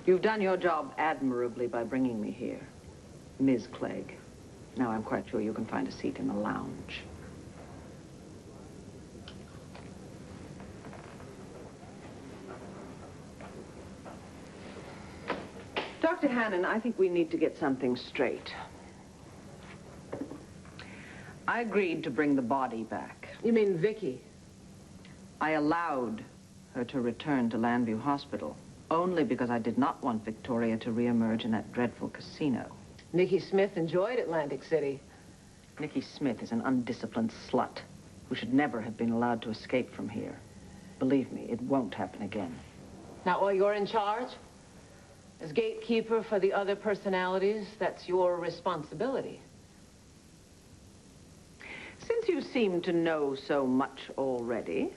You've done your job admirably by bringing me here, Ms. Clegg. Now I'm quite sure you can find a seat in the lounge. Dr. Hannon, I think we need to get something straight. I agreed to bring the body back. You mean Viki? I allowed her to return to Landview Hospital only because I did not want Victoria to reemerge in that dreadful casino. Nikki Smith enjoyed Atlantic City. Nikki Smith is an undisciplined slut who should never have been allowed to escape from here. Believe me, it won't happen again. Now, while you're in charge, as gatekeeper for the other personalities, that's your responsibility. Since you seem to know so much already,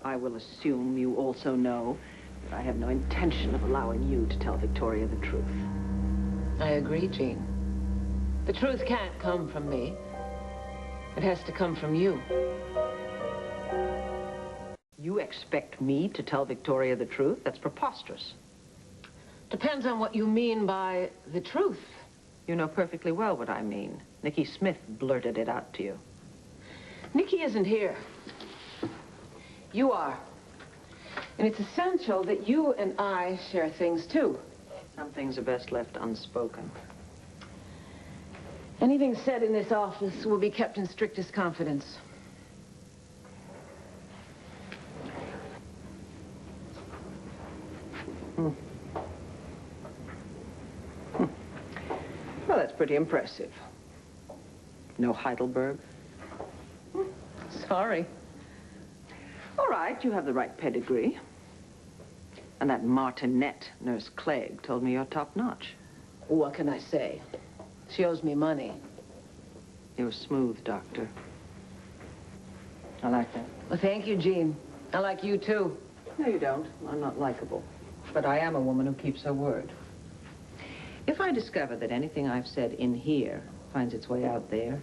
I will assume you also know that I have no intention of allowing you to tell Victoria the truth. I agree, Jean. The truth can't come from me. It has to come from you. You expect me to tell Victoria the truth? That's preposterous. Depends on what you mean by the truth. You know perfectly well what I mean. Nikki Smith blurted it out to you. Nikki isn't here. You are. And it's essential that you and I share things, too. Some things are best left unspoken. Anything said in this office will be kept in strictest confidence. Well, that's pretty impressive. No Heidelberg? Sorry. All right, you have the right pedigree. And that martinet, Nurse Clegg, told me you're top-notch. What can I say? She owes me money. You're smooth, Doctor. I like that. Well, thank you, Jean. I like you, too. No, you don't. I'm not likable. But I am a woman who keeps her word. If I discover that anything I've said in here finds its way out there,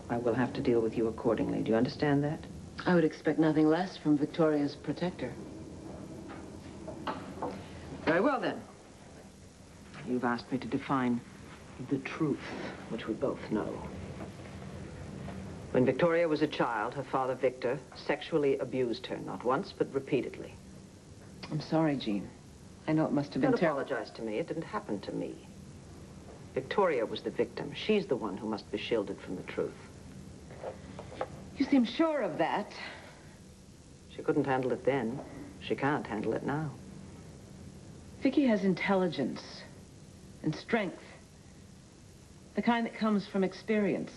I will have to deal with you accordingly. Do you understand that? I would expect nothing less from Victoria's protector. Very well, then. You've asked me to define the truth, which we both know. When Victoria was a child, her father, Victor, sexually abused her, not once, but repeatedly. I'm sorry, Jean. I know it must have been terrible. Don't apologize to me. It didn't happen to me. Victoria was the victim. She's the one who must be shielded from the truth. You seem sure of that. She couldn't handle it then. She can't handle it now. Viki has intelligence and strength. The kind that comes from experience.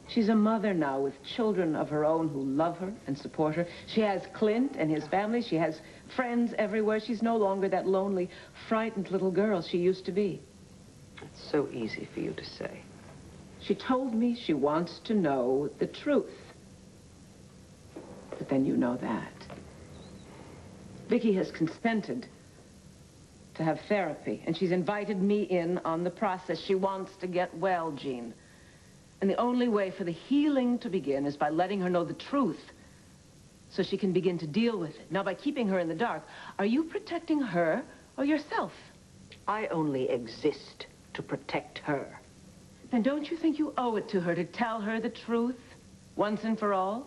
She's a mother now with children of her own who love her and support her. She has Clint and his family. She has friends everywhere. She's no longer that lonely, frightened little girl she used to be. It's so easy for you to say. She told me she wants to know the truth. But then you know that. Viki has consented to have therapy, and she's invited me in on the process. She wants to get well, Jean. And the only way for the healing to begin is by letting her know the truth so she can begin to deal with it. Now, by keeping her in the dark, are you protecting her or yourself? I only exist to protect her. Then don't you think you owe it to her to tell her the truth once and for all?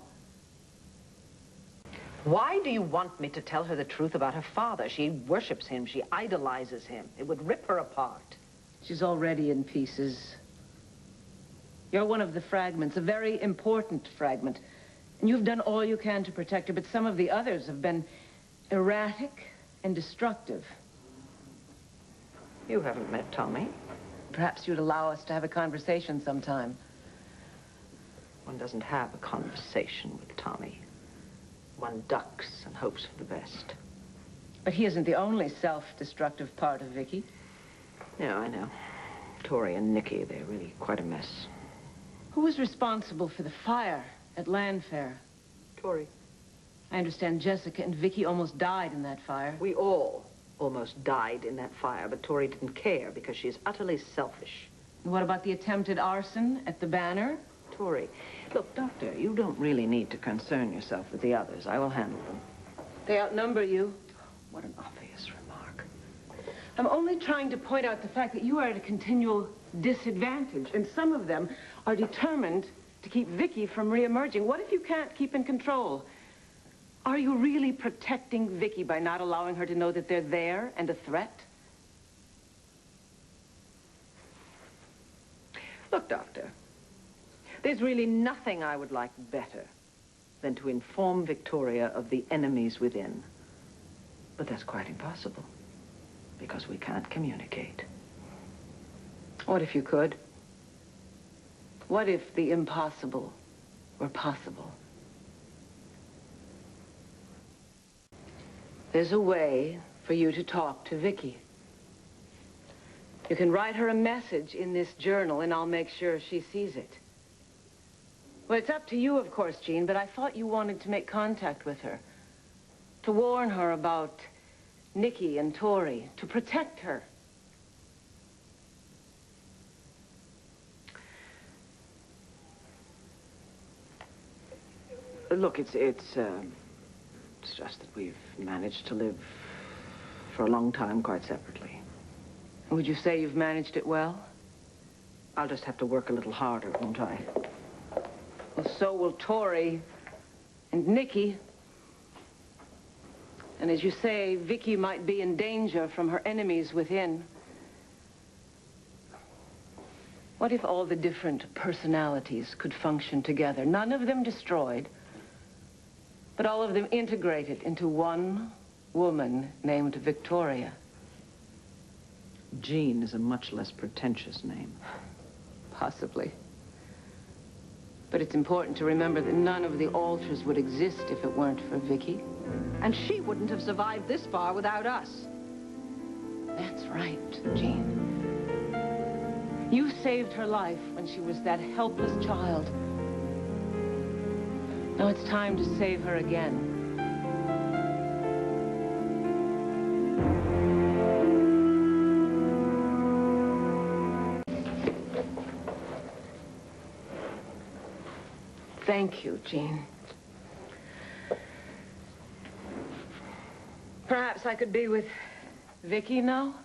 Why do you want me to tell her the truth about her father? She worships him. She idolizes him. It would rip her apart. She's already in pieces. You're one of the fragments, a very important fragment. And you've done all you can to protect her, but some of the others have been erratic and destructive. You haven't met Tommy. Perhaps you'd allow us to have a conversation sometime. One doesn't have a conversation with Tommy. One ducks and hopes for the best. But he isn't the only self-destructive part of Viki. Yeah, I know. Tori and Nikki, they're really quite a mess. Who was responsible for the fire at Landfair? Tori. I understand Jessica and Viki almost died in that fire. We all almost died in that fire, but Tori didn't care because she is utterly selfish. And what about the attempted arson at the Banner? Tori, look, Doctor, you don't really need to concern yourself with the others. I will handle them. They outnumber you. What an obvious I'm only trying to point out the fact that you are at a continual disadvantage, and some of them are determined to keep Viki from reemerging. What if you can't keep in control? Are you really protecting Viki by not allowing her to know that they're there and a threat? Look, Doctor, there's really nothing I would like better than to inform Victoria of the enemies within. But that's quite impossible, because we can't communicate. What if you could? What if the impossible were possible? There's a way for you to talk to Viki. You can write her a message in this journal, and I'll make sure she sees it. Well, it's up to you, of course, Jean, but I thought you wanted to make contact with her. To warn her about Nikki and Tori. To protect her. Look, it's just that we've managed to live for a long time quite separately. Would you say you've managed it well? I'll just have to work a little harder, won't I? Well, so will Tori and Nikki. And as you say, Viki might be in danger from her enemies within. What if all the different personalities could function together? None of them destroyed, but all of them integrated into one woman named Victoria. Jean is a much less pretentious name. Possibly. But it's important to remember that none of the alters would exist if it weren't for Viki. And she wouldn't have survived this far without us. That's right, Jean. You saved her life when she was that helpless child. Now it's time to save her again. Thank you, Jean. Perhaps I could be with Viki now?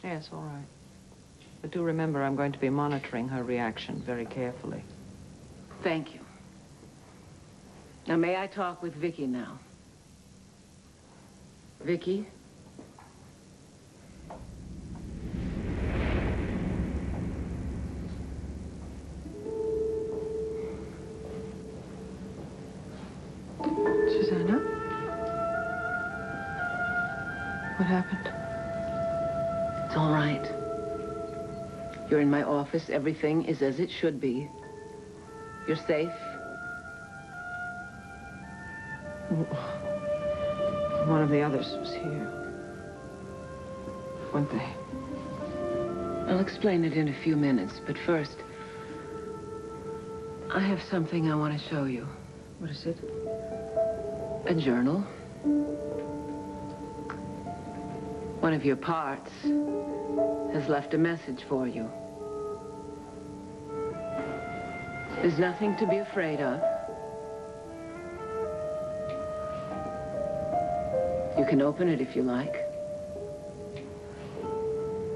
Yes, all right. But do remember, I'm going to be monitoring her reaction very carefully. Thank you. Now, may I talk with Viki now? Viki? Susanna? What happened? It's all right. You're in my office. Everything is as it should be. You're safe. One of the others was here. Weren't they? I'll explain it in a few minutes, but first, I have something I want to show you. What is it? A journal. One of your parts has left a message for you. There's nothing to be afraid of. You can open it if you like.